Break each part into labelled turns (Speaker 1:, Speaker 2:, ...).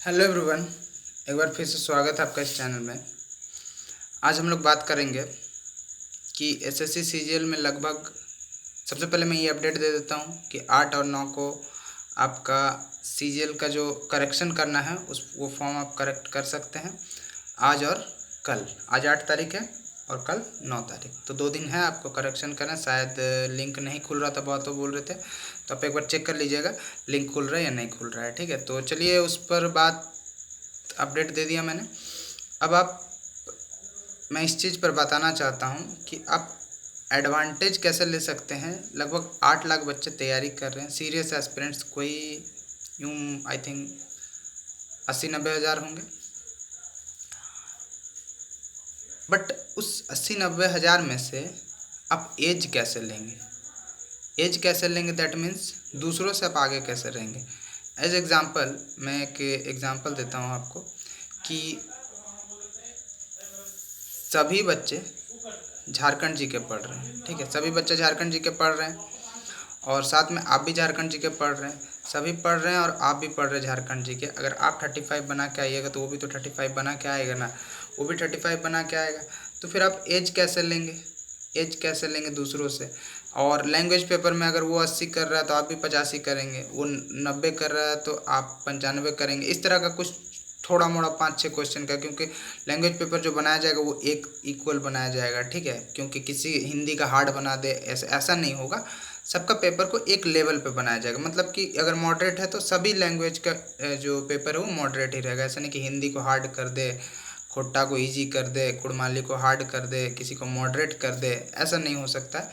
Speaker 1: Hello everyone, एक बार फिर से स्वागत है आपका इस चैनल में। आज हम लोग बात करेंगे कि एसएससी सीजीएल में लगभग सबसे पहले मैं ये अपडेट दे देता हूँ कि 8 और 9 को आपका सीजीएल का जो करेक्शन करना है वो फॉर्म आप करेक्ट कर सकते हैं आज और कल। आज 8 तारीख है और कल 9 तारीख, तो 2 दिन है आपको करेक्शन करना। शायद लिंक नहीं खुल रहा था, बहुत तो बोल रहे थे, तो आप एक बार चेक कर लीजिएगा लिंक खुल रहा है या नहीं खुल रहा है। ठीक है, तो चलिए उस पर बात अपडेट दे दिया मैंने। अब आप मैं इस चीज़ पर बताना चाहता हूँ कि आप एडवांटेज कैसे ले सकते हैं। लगभग 8 लाख बच्चे तैयारी कर रहे हैं, सीरियस एस्पिरेंट्स कोई यूँ आई थिंक 80-90 हज़ार होंगे। बट उस 80-90 हज़ार में से आप एज कैसे लेंगे? एज कैसे लेंगे दैट मीन्स दूसरों से आप आगे कैसे रहेंगे। एज एग्ज़ाम्पल मैं एक एग्ज़ाम्पल देता हूँ आपको कि सभी बच्चे झारखंड जी के पढ़ रहे हैं। ठीक है, सभी बच्चे झारखंड जी के पढ़ रहे हैं और साथ में आप भी झारखंड जी के पढ़ रहे हैं। सभी पढ़ रहे हैं और आप भी पढ़ रहे हैं झारखंड जी के। अगर आप 35 बना के आइएगा तो वो भी तो 35 बना के आएगा ना, वो भी 35 बना के आएगा। तो फिर आप एज कैसे लेंगे? एज कैसे लेंगे दूसरों से? और लैंग्वेज पेपर में अगर वो 80 कर रहा है तो आप भी 85 करेंगे, वो 90 कर रहा है तो आप 95 करेंगे। इस तरह का कुछ थोड़ा मोड़ा 5-6 क्वेश्चन का, क्योंकि लैंग्वेज पेपर जो बनाया जाएगा वो एक इक्वल बनाया जाएगा। ठीक है, क्योंकि किसी हिंदी का हार्ड बना दे ऐसा नहीं होगा। सबका पेपर को एक लेवल पे बनाया जाएगा, मतलब कि अगर मॉडरेट है तो सभी लैंग्वेज का जो पेपर है वो मॉडरेट ही रहेगा। ऐसा नहीं कि हिंदी को हार्ड कर दे, खोट्टा को इजी कर दे, कुड़माली को हार्ड कर दे, किसी को मॉडरेट कर दे, ऐसा नहीं हो सकता है।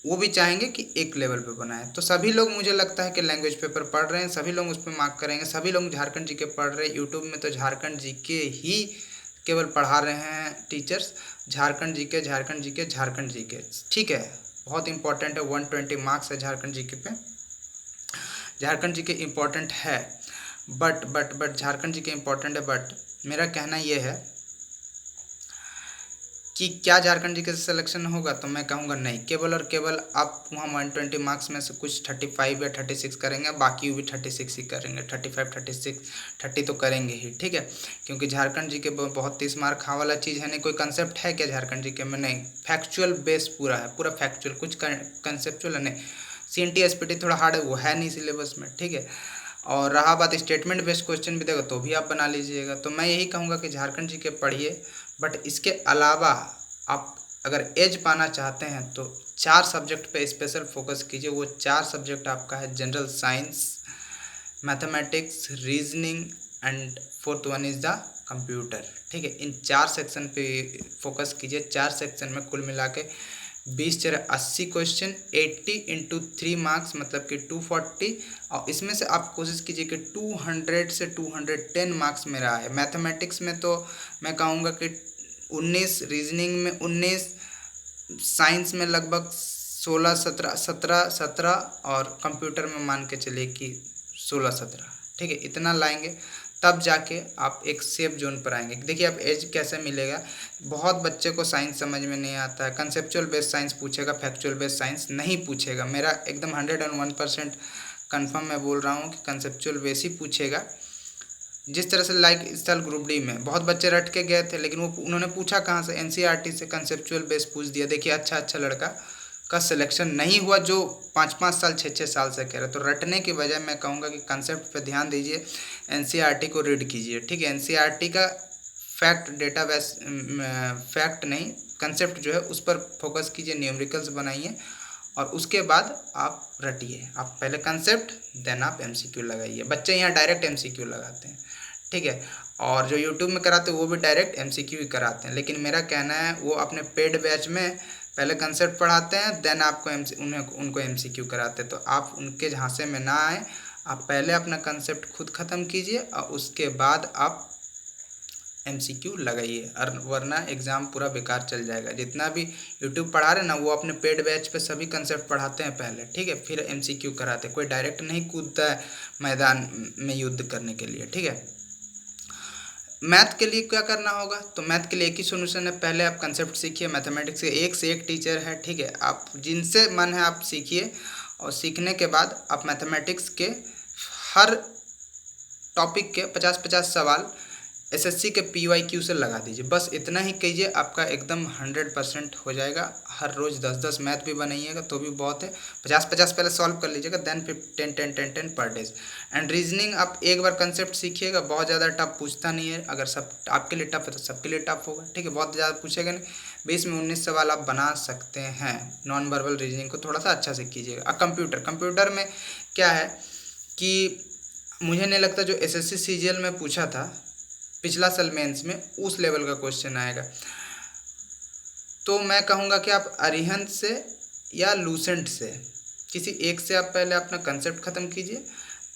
Speaker 1: वो भी चाहेंगे कि एक लेवल पे बनाए। तो सभी लोग मुझे लगता है कि लैंग्वेज पेपर पढ़ रहे हैं, सभी लोग उस पर मार्क करेंगे। सभी लोग झारखंड जी के पढ़ रहे हैं। यूट्यूब में तो झारखंड जी के ही केवल पढ़ा रहे हैं टीचर्स, झारखंड जी के झारखंड जी के झारखंड जी के। ठीक है, बहुत इंपॉर्टेंट है, 120 मार्क्स है झारखंड जी के पे। झारखंड जी के इम्पोर्टेंट है, बट झारखंड जी के इम्पोर्टेंट है, बट मेरा कहना ये है कि क्या झारखंड जी के सिलेक्शन होगा? तो मैं कहूँगा नहीं। केवल और केवल आप वहाँ 120 मार्क्स में से कुछ 35 या 36 करेंगे, बाकी भी 36 ही करेंगे। 35, 36, 30 तो करेंगे ही। ठीक है, क्योंकि झारखंड जी के बहुत 30 मार्क हाँ वाला चीज़ है नहीं। कोई कंसेप्ट है क्या झारखंड जी के में? नहीं, फैक्चुअल बेस पूरा है, पूरा फैक्चुअल, कुछ कंसेप्चुअल है नहीं। CNT SPT थोड़ा हार्ड है, वो है नहीं सिलेबस में। ठीक है, और रहा बात स्टेटमेंट बेस्ड क्वेश्चन भी देगा तो भी आप बना लीजिएगा। तो मैं यही कहूँगा कि झारखंड जी के पढ़िए, बट इसके अलावा आप अगर एज पाना चाहते हैं तो 4 सब्जेक्ट पे स्पेशल फोकस कीजिए। वो 4 सब्जेक्ट आपका है general science, mathematics, reasoning and fourth one is the computer. ठीक है, इन 4 सेक्शन पे फोकस कीजिए। 4 सेक्शन में कुल मिला के 20-80 क्वेश्चन, 80 इंटू 3 मार्क्स मतलब कि 240। और इसमें से आप कोशिश कीजिए कि 200 से 210 मार्क्स मेरा आए। मैथमेटिक्स में तो मैं कहूँगा कि 19, रीजनिंग में 19, साइंस में लगभग 16, 17 और कंप्यूटर में मान के चलिए कि 16-17। ठीक है, इतना लाएंगे तब जाके आप एक सेफ जोन पर आएंगे। देखिए आप एज कैसे मिलेगा। बहुत बच्चे को साइंस समझ में नहीं आता है, कंसेप्चुअल बेस्ड साइंस पूछेगा, फैक्चुअल बेस्ड साइंस नहीं पूछेगा। मेरा एकदम 101% कन्फर्म मैं बोल रहा हूँ कि कंसेप्चुअल बेस ही पूछेगा। जिस तरह से लाइक इस साल ग्रुप डी में बहुत बच्चे रट के गए थे, लेकिन वो उन्होंने पूछा कहाँ से? NCERT से कंसेप्चुअल बेस पूछ दिया। देखिए अच्छा लड़का का सिलेक्शन नहीं हुआ जो 5-5 साल 6-6 साल से कह रहे। तो रटने की बजाय मैं कहूँगा कि कंसेप्ट पे ध्यान दीजिए, NCERT को रीड कीजिए। ठीक है, NCERT का फैक्ट डेटा बेस, फैक्ट नहीं कंसेप्ट जो है उस पर फोकस कीजिए, न्यूमेरिकल्स बनाइए और उसके बाद आप रटिए। आप पहले कंसेप्ट देन आप MCQ लगाइए। बच्चे यहाँ डायरेक्ट MCQ लगाते हैं। ठीक है, और जो यूट्यूब में कराते हैं वो भी डायरेक्ट MCQ ही कराते हैं। लेकिन मेरा कहना है वो अपने पेड बैच में पहले कंसेप्ट पढ़ाते हैं, देन आपको उनको MCQ कराते हैं। तो आप उनके झांसे में ना आए, आप पहले अपना कंसेप्ट खुद ख़त्म कीजिए और उसके बाद आप MCQ लगाइए, और वरना एग्ज़ाम पूरा बेकार चल जाएगा। जितना भी यूट्यूब पढ़ा रहे ना वो अपने पेड बैच पे सभी कंसेप्ट पढ़ाते हैं पहले। ठीक है, फिर MCQ कराते हैं। कोई डायरेक्ट नहीं कूदता है मैदान में युद्ध करने के लिए। ठीक है, मैथ के लिए क्या करना होगा? तो मैथ के लिए एक ही सोल्यूशन है, पहले आप कंसेप्ट सीखिए। मैथमेटिक्स के एक से एक टीचर है। ठीक है, आप जिनसे मन है आप सीखिए और सीखने के बाद आप मैथमेटिक्स के हर टॉपिक के 50-50 सवाल एसएससी के PYQ से लगा दीजिए, बस इतना ही कीजिए, आपका एकदम 100% हो जाएगा। हर रोज़ 10-10 मैथ भी बनाइएगा तो भी बहुत है। 50-50 पहले सॉल्व कर लीजिएगा, देन फिर 10-10-10-10 पर डेज। एंड रीजनिंग आप एक बार कंसेप्ट सीखिएगा, बहुत ज़्यादा टफ पूछता नहीं है। अगर सब आपके लिए टफ है तो सबके लिए टफ होगा, ठीक है, बहुत ज़्यादा पूछेगा नहीं। 20 में 19 सवाल आप बना सकते हैं। नॉन वर्बल रीजनिंग को थोड़ा सा अच्छा से कीजिएगा। अब कंप्यूटर में क्या है कि मुझे नहीं लगता जो एसएससी सीजीएल में पूछा था पिछला साल मेंस में उस लेवल का क्वेश्चन आएगा। तो मैं कहूँगा कि आप अरिहंत से या लूसेंट से किसी एक से आप पहले अपना कंसेप्ट ख़त्म कीजिए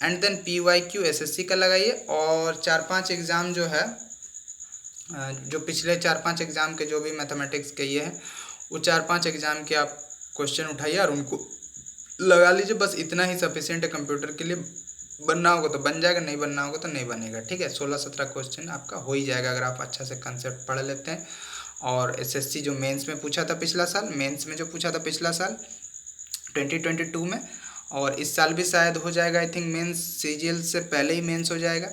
Speaker 1: एंड देन PYQ एसएससी का लगाइए। और 4-5 एग्ज़ाम जो है, जो पिछले 4-5 एग्ज़ाम के जो भी मैथमेटिक्स के ये हैं, वो 4-5 एग्ज़ाम के आप क्वेश्चन उठाइए और उनको लगा लीजिए। बस इतना ही सफिशिएंट है कंप्यूटर के लिए। बनना होगा तो बन जाएगा, नहीं बनना होगा तो नहीं बनेगा, ठीक है। 16-17 क्वेश्चन आपका हो ही जाएगा अगर आप अच्छा से कंसेप्ट पढ़ लेते हैं। और एसएससी जो मेंस में पूछा था पिछला साल, मेंस में जो पूछा था पिछला साल 2022 में, और इस साल भी शायद हो जाएगा। आई थिंक मेंस सीजीएल से पहले ही मेंस हो जाएगा।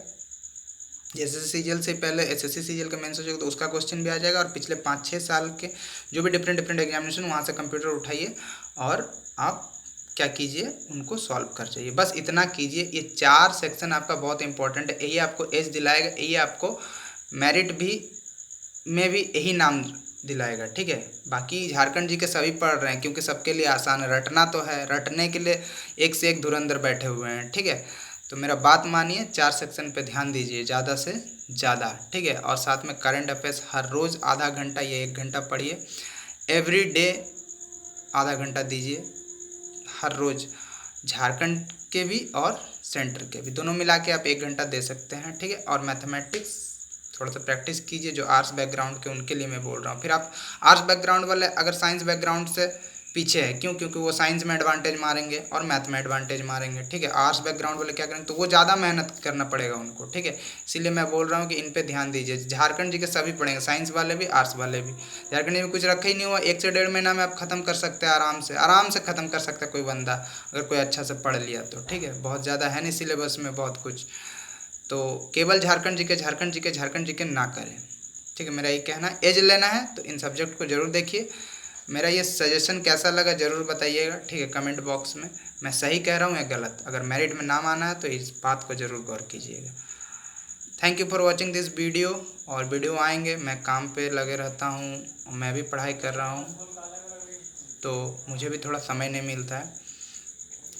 Speaker 1: जैसे सीजीएल से पहले एसएससी सीजीएल का मेंस हो जाएगा तो उसका क्वेश्चन भी आ जाएगा। और पिछले 5-6 साल के जो भी डिफरेंट एग्जामिनेशन, वहाँ से कंप्यूटर उठाइए और आप क्या कीजिए, उनको सॉल्व कर जाइए। बस इतना कीजिए। ये 4 सेक्शन आपका बहुत इंपॉर्टेंट है। यही आपको एज दिलाएगा, यही आपको मेरिट भी में भी यही नाम दिलाएगा, ठीक है। बाकी झारखंड जी के सभी पढ़ रहे हैं क्योंकि सबके लिए आसान है। रटना तो है, रटने के लिए एक से एक धुरंधर बैठे हुए हैं, ठीक है। तो मेरा बात मानिए, 4 सेक्शन पे ध्यान दीजिए ज़्यादा से ज़्यादा, ठीक है। और साथ में करंट अफेयर्स हर रोज़ आधा घंटा या 1 घंटा पढ़िए। एवरी डे आधा घंटा दीजिए हर रोज़, झारखंड के भी और सेंटर के भी, दोनों मिला के आप 1 घंटा दे सकते हैं, ठीक है। और मैथमेटिक्स थोड़ा सा प्रैक्टिस कीजिए, जो आर्ट्स बैकग्राउंड के उनके लिए मैं बोल रहा हूँ। फिर आप आर्ट्स बैकग्राउंड वाले अगर साइंस बैकग्राउंड से पीछे है, क्यों? क्योंकि वो साइंस में एडवांटेज मारेंगे और मैथ में एडवांटेज मारेंगे, ठीक है। आर्ट्स बैकग्राउंड वाले क्या करेंगे, तो वो ज़्यादा मेहनत करना पड़ेगा उनको, ठीक है। इसीलिए मैं बोल रहा हूँ कि इन पे ध्यान दीजिए। झारखंड जी के सभी पढ़ेंगे, साइंस वाले भी, आर्ट्स वाले भी। झारखंड जी में कुछ रखा ही नहीं हुआ, 1 से 1.5 महीना में आप खत्म कर सकते हैं, आराम से ख़त्म कर सकता है कोई बंदा, अगर कोई अच्छा से पढ़ लिया तो, ठीक है। बहुत ज़्यादा है नहीं सिलेबस में बहुत कुछ, तो केवल झारखंड जी के ना करें, ठीक है। मेरा ये कहना है, एज लेना है तो इन सब्जेक्ट को जरूर देखिए। मेरा ये सजेशन कैसा लगा ज़रूर बताइएगा, ठीक है, कमेंट बॉक्स में। मैं सही कह रहा हूँ या गलत, अगर मेरिट में नाम आना है तो इस बात को ज़रूर गौर कीजिएगा। Thank you for watching this video. और वीडियो आएंगे, मैं काम पे लगे रहता हूँ, मैं भी पढ़ाई कर रहा हूँ तो मुझे भी थोड़ा समय नहीं मिलता है।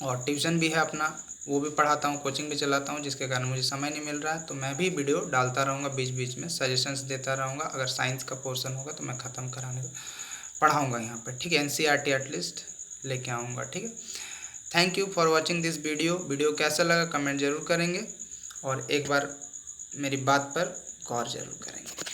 Speaker 1: और ट्यूशन भी है अपना, वो भी पढ़ाता हूँ, कोचिंग भी चलाता हूँ, जिसके कारण मुझे समय नहीं मिल रहा है। तो मैं भी वीडियो डालता रहूँगा, बीच बीच में सजेशंस देता रहूँगा। अगर साइंस का पोर्शन होगा तो मैं ख़त्म कराने का पढ़ाऊँगा यहाँ पर, ठीक है। NCERT एटलीस्ट लेके आऊँगा, ठीक है। Thank you for watching this video कैसा लगा कमेंट ज़रूर करेंगे और एक बार मेरी बात पर गौर ज़रूर करेंगे।